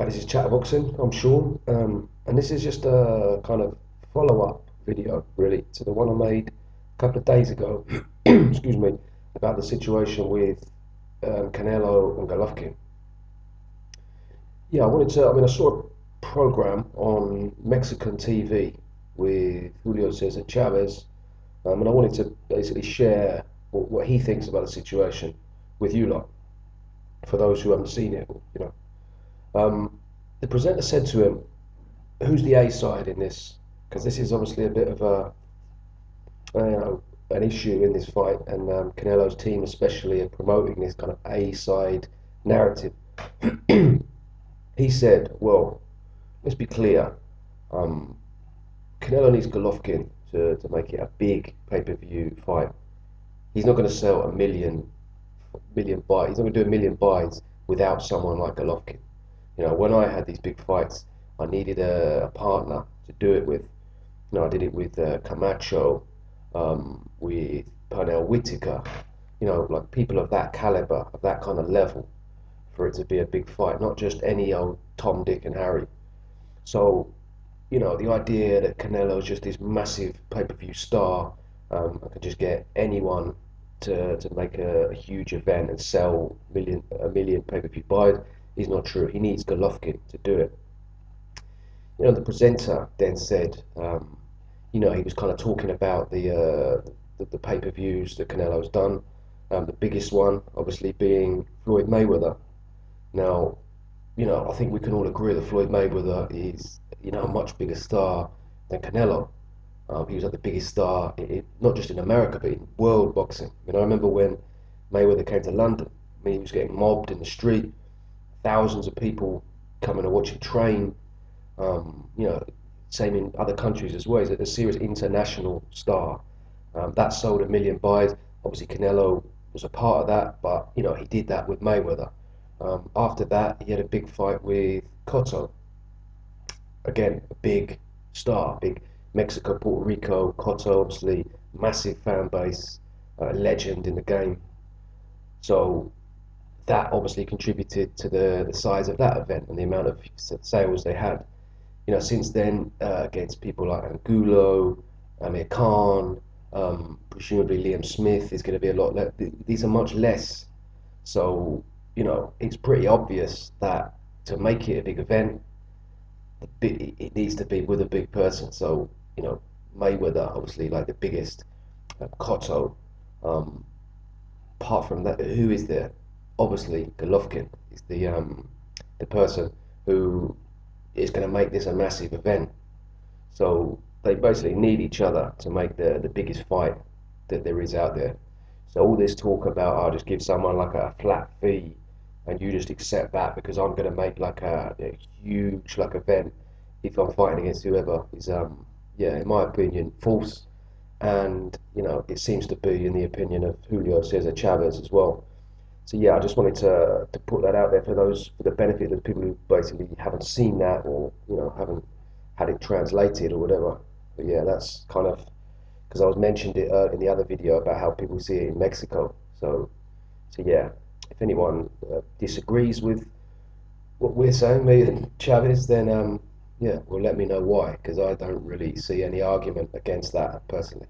This is Chatterboxing. I'm Sean, and this is just a kind of follow-up video, really, to the one I made a couple of days ago. Excuse me, about the situation with Canelo and Golovkin. Yeah, I wanted to. I mean, I saw a program on Mexican TV with Julio Cesar Chavez, and I wanted to basically share what he thinks about the situation with you lot. For those who haven't seen it, you know. The presenter said to him, "Who's the A side in this? Because this is obviously a bit of an issue in this fight, and Canelo's team especially are promoting this kind of A side narrative." He said, "Well, let's be clear. Um, Canelo needs Golovkin to make it a big pay-per-view fight. He's not going to sell a million buys. He's not going to do a million buys without someone like Golovkin. You know, when I had these big fights, I needed a partner to do it with. You know, I did it with Camacho, with Pernell Whitaker. You know, like people of that caliber, of that kind of level, for it to be a big fight, not just any old Tom, Dick, and Harry. So, you know, the idea that Canelo's just this massive pay-per-view star, and can just get anyone to make a huge event and sell a million pay-per-view buys is not true. He needs Golovkin to do it. You know, the presenter then said, you know, he was kind of talking about the pay-per-views that Canelo's done. The biggest one, obviously, being Floyd Mayweather. Now, you know, I think we can all agree that Floyd Mayweather is, you know, a much bigger star than Canelo. He was like the biggest star, not just in America, but in world boxing. I mean, I remember when Mayweather came to London. I mean, he was getting mobbed in the street, thousands of people coming to watch him train. You know, same in other countries as well. He's a serious international star. That sold a million buys. Obviously, Canelo was a part of that, but you know, he did that with Mayweather. After that, he had a big fight with Cotto. Again, a big star, big Mexico, Puerto Rico. Cotto, obviously, massive fan base, legend in the game. So that obviously contributed to the size of that event and the amount of sales they had. You know, since then, against people like Angulo, Amir Khan, presumably Liam Smith is going to be a lot less. These are much less. So, you know, it's pretty obvious that to make it a big event, it needs to be with a big person. So, you know, Mayweather, obviously, like the biggest, Cotto. Um, apart from that, who is there? Obviously, Golovkin is the person who is going to make this a massive event. So they basically need each other to make the biggest fight that there is out there. So all this talk about I'll just give someone like a flat fee and you just accept that because I'm going to make like a huge like event if I'm fighting against whoever is yeah, in my opinion false, and you know it seems to be in the opinion of Julio Cesar Chavez as well. So yeah, I just wanted to put that out there for those, for the benefit of the people who basically haven't seen that, or you know haven't had it translated or whatever. But yeah, that's kind of because I was mentioned it in the other video about how people see it in Mexico. So yeah, if anyone disagrees with what we're saying, me and Chavez, then yeah, well let me know why, because I don't really see any argument against that personally.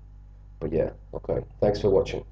But yeah, okay. Thanks for watching.